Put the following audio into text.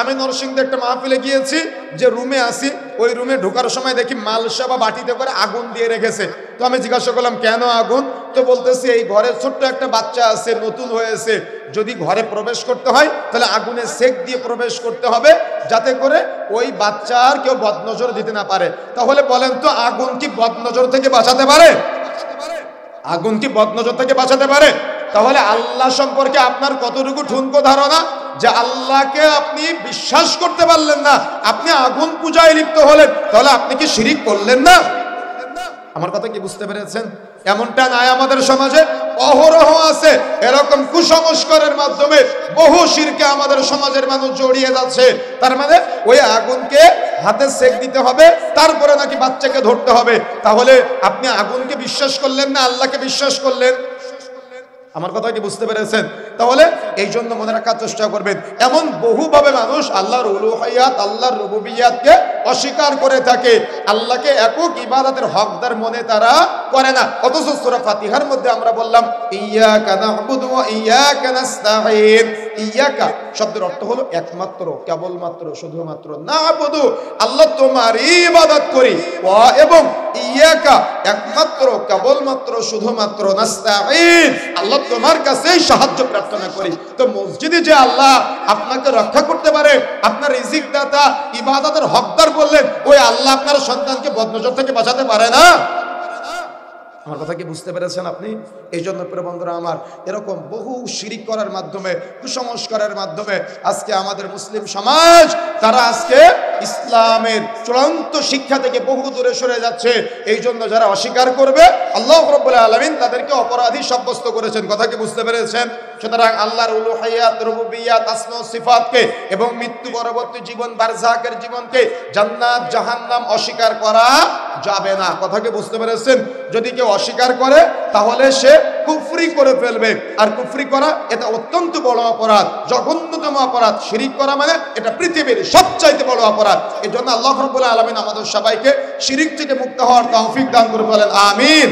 আমি নরসিংদী একটা মাহফিলে গিয়েছি, যে রুমে আসি ওই রুমে ঢোকার সময় দেখি মালসা বা বাটিতে করে আগুন দিয়ে রেখেছে। তো আমি জিজ্ঞাসা করলাম কেন আগুন? তো বলতেছে এই ঘরে ছোট্ট একটা বাচ্চা আছে, নতুন হয়েছে, যদি ঘরে প্রবেশ করতে হয় তাহলে আগুনে সেক দিয়ে প্রবেশ করতে হবে, যাতে করে ওই বাচ্চার কেউ বদনজর দিতে না পারে। তাহলে বলেন তো আগুন কি বদনজর থেকে বাঁচাতে পারে? আগুন কি বদনজর থেকে বাঁচাতে পারে? তাহলে আল্লাহ সম্পর্কে আপনার কতটুকু ঠুনকো ধারণা, যে আল্লাহকে আপনি বিশ্বাস করতে পারলেন না, আপনি আগুন পূজায় লিপ্ত হলেন, তাহলে আপনি কি শিরিক করলেন না? আমার কথা কি বুঝতে পেরেছেন? এমনটা নাই আমাদের সমাজে অহরহ আছে এরকম কুসংস্কারের মাধ্যমে বহু শিরকে আমাদের সমাজের মানুষ জড়িয়ে যাচ্ছে। তার মানে ওই আগুনকে হাতে সেক দিতে হবে, তারপরে নাকি বাচ্চাকে ধরতে হবে। তাহলে আপনি আগুনকে বিশ্বাস করলেন না, আল্লাহকে বিশ্বাস করলেন। আমার কথা কি বুঝতে পেরেছেন? তাহলে এই জন্য মনে রাখার চেষ্টা করবেন, এমন বহুভাবে মানুষ আল্লাহর উলুহিয়াত, আল্লাহর রুবুবিয়াতকে অস্বীকার করে থাকে, আল্লাহকে একক ইবাদতের হকদার মনে তারা করে না। অথচ সূরা ফাতিহার মধ্যে আমরা বললাম ইয়াকা না'বুদু ওয়া ইয়াকা নাস্তাঈন। ইয়াকা শব্দের অর্থ হলো একমাত্র, কেবলমাত্র, শুধুমাত্র। না'বুদু আল্লাহ তোমারই ইবাদত করি, ওয়া এবং ইয়াকা একমাত্র, কেবলমাত্র, শুধুমাত্র, নাস্তাঈন আল্লাহ তোমার কাছেই সাহায্য প্রার্থনা করি। তো মসজিদে যে আল্লাহ আপনাকে রক্ষা করতে পারে, আপনার রিজিক দাতা, ইবাদতের হকদার বললেন, ওই আল্লাহ আপনার সন্তানকে বদনজর থেকে বাঁচাতে পারে না? আমার কথা কি বুঝতে পেরেছেন আপনি? এই জন্য প্রিয় বন্ধুরা আমার, এরকম বহু শিরিক করার মাধ্যমে, কুসংস্কারের মাধ্যমে আজকে আমাদের মুসলিম সমাজ তারা আজকে ইসলামের চূড়ান্ত শিক্ষা থেকে বহু দূরে সরে যাচ্ছে। এই জন্য যারা অস্বীকার করবে, আল্লাহ রাব্বুল আলামিন তাদেরকে অপরাধী সাব্যস্ত করেছেন। কথা কি বুঝতে পেরেছেন? সুতরাং আল্লাহর উলুহিয়াত, রুবুবিয়াত, আসমা ও সিফাতকে এবং মৃত্যু পরবর্তী জীবন, বারজাকের জীবনকে, জান্নাত জাহান্নাম অস্বীকার করা যাবে না। কথা কি বুঝতে পেরেছেন? যদি কেউ অস্বীকার করে তাহলে সে কুফরি করে ফেলবে, আর কুফরি করা এটা অত্যন্ত বড় অপরাধ, জঘন্যতম অপরাধ। শিরিক করা মানে এটা পৃথিবীর সবচাইতে বড় অপরাধ। এই জন্য আল্লাহ রাব্বুল আলামিন আমাদের সবাইকে শিরিক থেকে মুক্ত হওয়ার তৌফিক দান করে বলেন আমিন।